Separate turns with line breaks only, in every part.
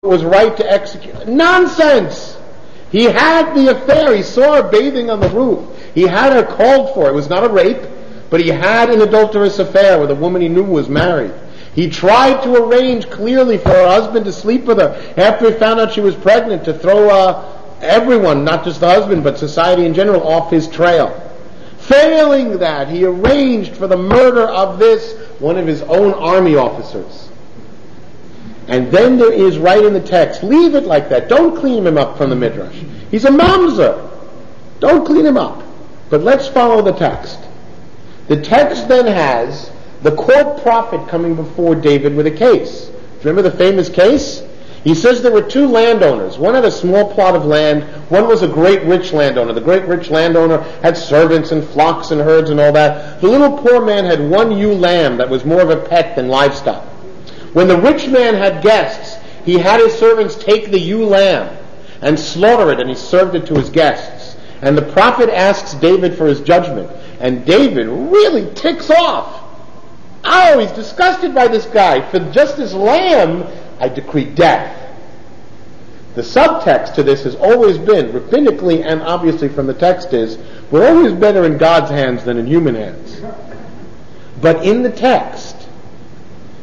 was right to execute. Nonsense! He had the affair. He saw her bathing on the roof. He had her called for. It was not a rape, but he had an adulterous affair with a woman he knew was married. He tried to arrange clearly for her husband to sleep with her after he found out she was pregnant, to throw everyone, not just the husband, but society in general, off his trail. Failing that, he arranged for the murder of one of his own army officers. And then there is, right in the text, leave it like that. Don't clean him up from the Midrash. He's a mamzer. Don't clean him up. But let's follow the text. The text then has the court prophet coming before David with a case. Remember the famous case? He says there were two landowners. One had a small plot of land. One was a great rich landowner. The great rich landowner had servants and flocks and herds and all that. The little poor man had one ewe lamb that was more of a pet than livestock. When the rich man had guests, he had his servants take the ewe lamb and slaughter it, and he served it to his guests. And the prophet asks David for his judgment. And David really ticks off. Oh, he's disgusted by this guy. For just this lamb, I decree death. The subtext to this has always been, rabbinically and obviously from the text is, we're always better in God's hands than in human hands. But in the text,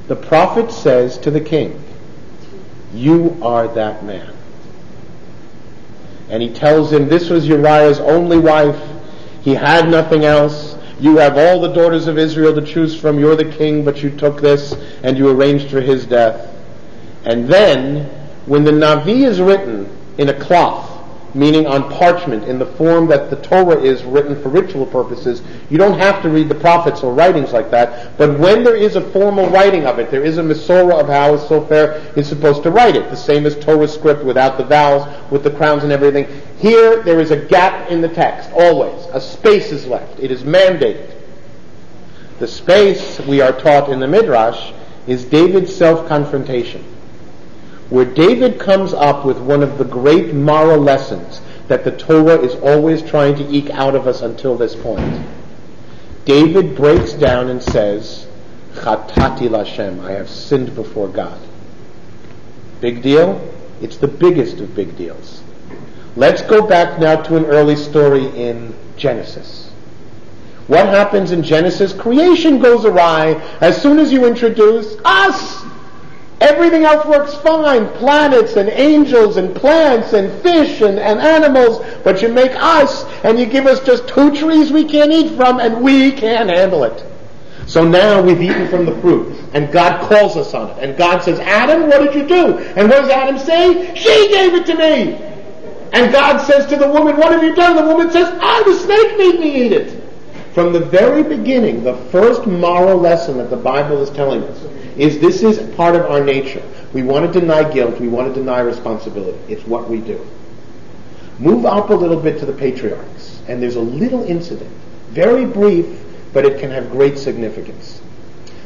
the prophet says to the king, you are that man. And he tells him this was Uriah's only wife. He had nothing else. You have all the daughters of Israel to choose from. You're the king, but you took this and you arranged for his death. And then, when the Navi is written in a cloth, meaning on parchment, in the form that the Torah is written for ritual purposes, you don't have to read the prophets or writings like that, but when there is a formal writing of it, there is a Masorah of how a sofer is supposed to write it, the same as Torah script without the vowels, with the crowns and everything. Here, there is a gap in the text, always. A space is left. It is mandated. The space, we are taught in the Midrash, is David's self-confrontation, where David comes up with one of the great moral lessons that the Torah is always trying to eke out of us until this point. David breaks down and says, Chatati Lashem, I have sinned before God. Big deal? It's the biggest of big deals. Let's go back now to an early story in Genesis. What happens in Genesis? Creation goes awry as soon as you introduce us. Everything else works fine. Planets and angels and plants and fish and animals. But you make us and you give us just 2 trees we can't eat from and we can't handle it. So now we've eaten from the fruit and God calls us on it. And God says, Adam, what did you do? And what does Adam say? She gave it to me. And God says to the woman, what have you done? The woman says, the snake made me eat it. From the very beginning, the first moral lesson that the Bible is telling us is this is part of our nature. We want to deny guilt. We want to deny responsibility. It's what we do. Move up a little bit to the patriarchs. And there's a little incident. Very brief, but it can have great significance.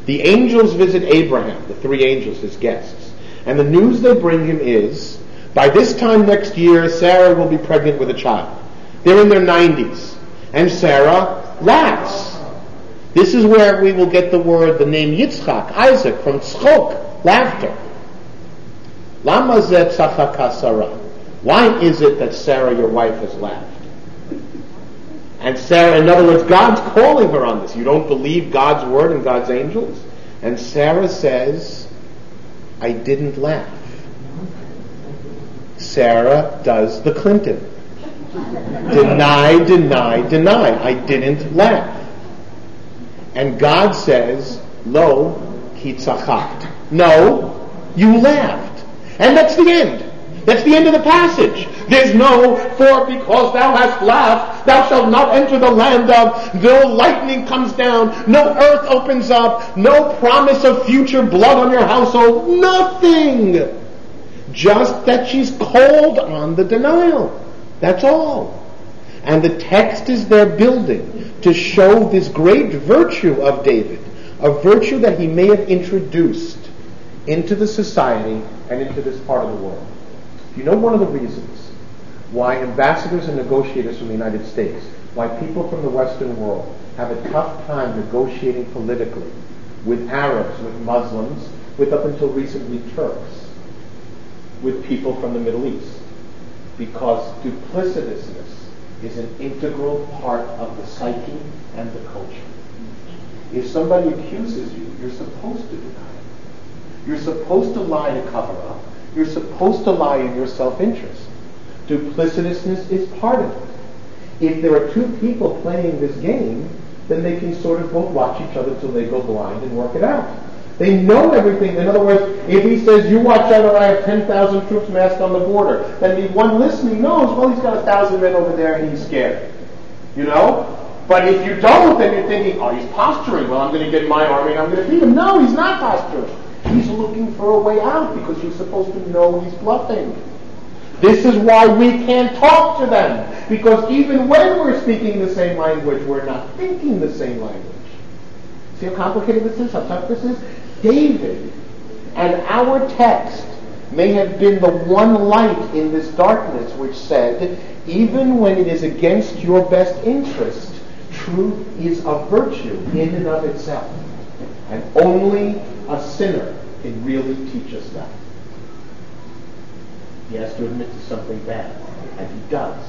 The angels visit Abraham, the 3 angels, his guests. And the news they bring him is, by this time next year, Sarah will be pregnant with a child. They're in their 90s. And Sarah laughs. This is where we will get the name Yitzchak, Isaac, from tzchok, laughter. Lama zeh tzachaka Sarah. Why is it that Sarah, your wife, has laughed? And Sarah, in other words, God's calling her on this. You don't believe God's word and God's angels? And Sarah says, I didn't laugh. Sarah does the Clinton. Deny, deny, deny. I didn't laugh. And God says, Lo, ki tzachakt. No, you laughed. And that's the end. That's the end of the passage. There's no, for because thou hast laughed, thou shalt not enter the land of, no lightning comes down, no earth opens up, no promise of future blood on your household, nothing. Just that she's called on the denial. That's all. And the text is there building to show this great virtue of David, a virtue that he may have introduced into the society and into this part of the world. You know one of the reasons why ambassadors and negotiators from the United States, why people from the Western world have a tough time negotiating politically with Arabs, with Muslims, with up until recently Turks? with people from the Middle East, because duplicitousness is an integral part of the psyche and the culture. If somebody accuses you, you're supposed to deny it. You're supposed to lie to cover up. You're supposed to lie in your self-interest. Duplicitousness is part of it. If there are two people playing this game, then they can sort of both watch each other till they go blind and work it out. They know everything. In other words, if he says, you watch out or I have 10,000 troops massed on the border, then the one listening knows, well, he's got 1,000 men over there and he's scared. You know? But if you don't, then you're thinking, oh, he's posturing. Well, I'm going to get my army and I'm going to beat him. No, he's not posturing. He's looking for a way out because you're supposed to know he's bluffing. This is why we can't talk to them. Because even when we're speaking the same language, we're not thinking the same language. See how complicated this is? How tough this is? David and our text may have been the one light in this darkness which said, even when it is against your best interest, truth is a virtue in and of itself. And only a sinner can really teach us that. He has to admit to something bad, and he does.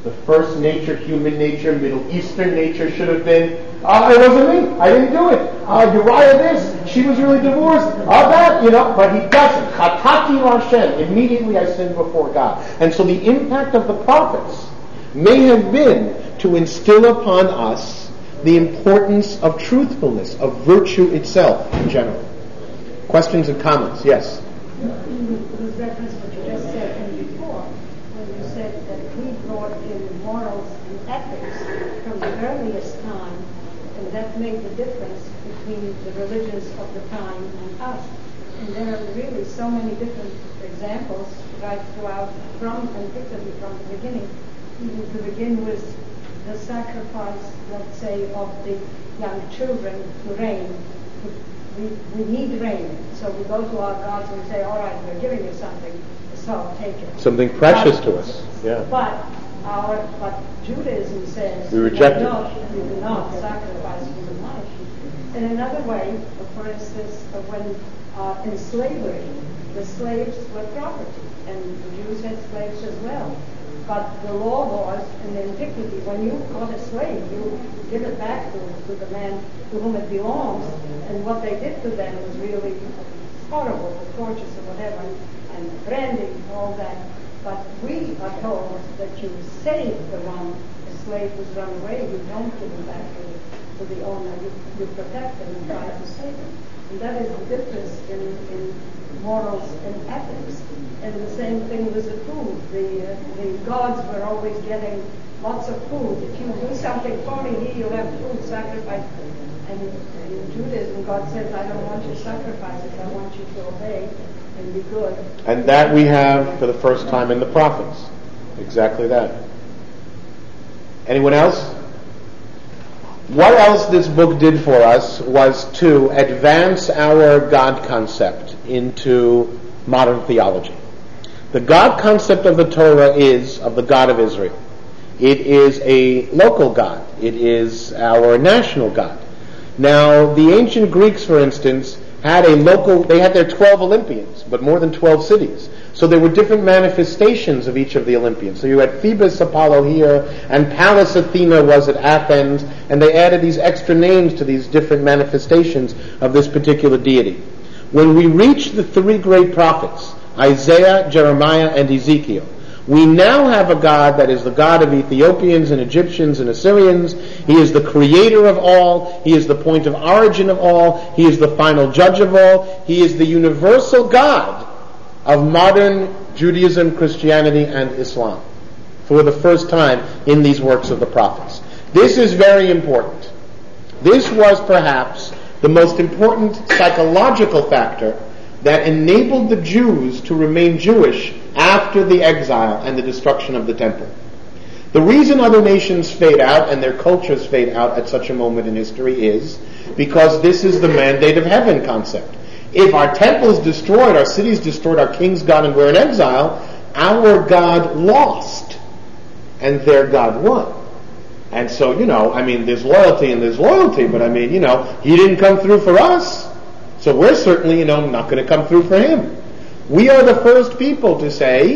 The first nature, human nature, Middle Eastern nature should have been, it wasn't me, I didn't do it. Uriah this, she was really divorced, that, but he doesn't. Chatati Hashem, immediately I sinned before God. And so the impact of the prophets may have been to instill upon us the importance of truthfulness, of virtue itself in general. Questions and comments? Yes?
With reference to what you just said and before, when you said that we brought in morals and ethics from the earliest time, and that made the difference between the religions of the time and us. And there are really so many different examples right throughout, from antiquity, from the beginning, even to begin with the sacrifice, let's say, of the young children to rain. We need rain, so we go to our gods and say, all right, we're giving you something, so take it.
Something precious to us. Yeah.
But Judaism says
we reject
you do not sacrifice human life. In another way, for instance, when in slavery, the slaves were property, and the Jews had slaves as well. But the law was, in antiquity, when you got a slave, you give it back to the man to whom it belongs, and what they did to them was really horrible, the tortures or whatever, and the branding, all that. But we are told that you save the one, the slave who's run away, you don't give him back to the owner, you protect him and try to save him. And that is the difference in morals and ethics. And the same thing with the food. The gods were always getting lots of food. If you do something for me, here you have food, sacrifice. And in Judaism, God says, I don't want your sacrifices, I want you to obey and be good.
And that we have for the first time in the prophets. Exactly that. Anyone else? What else this book did for us was to advance our God concept into modern theology. The God concept of the Torah is of the God of Israel. It is a local God. It is our national God. Now, the ancient Greeks, for instance, they had their 12 Olympians, but more than 12 cities. So there were different manifestations of each of the Olympians. So you had Phoebus Apollo here, and Pallas Athena was at Athens, and they added these extra names to these different manifestations of this particular deity. When we reach the three great prophets, Isaiah, Jeremiah, and Ezekiel, we now have a God that is the God of Ethiopians and Egyptians and Assyrians. He is the creator of all. He is the point of origin of all. He is the final judge of all. He is the universal God of modern Judaism, Christianity, and Islam for the first time in these works of the prophets. This is very important. This was perhaps the most important psychological factor that enabled the Jews to remain Jewish after the exile and the destruction of the temple. The reason other nations fade out and their cultures fade out at such a moment in history is because this is the mandate of heaven concept. If our temple is destroyed, our city is destroyed, our king's gone, and we're in exile, our God lost and their God won. And so, there's loyalty and there's loyalty, but he didn't come through for us. So we're certainly, not going to come through for him. We are the first people to say,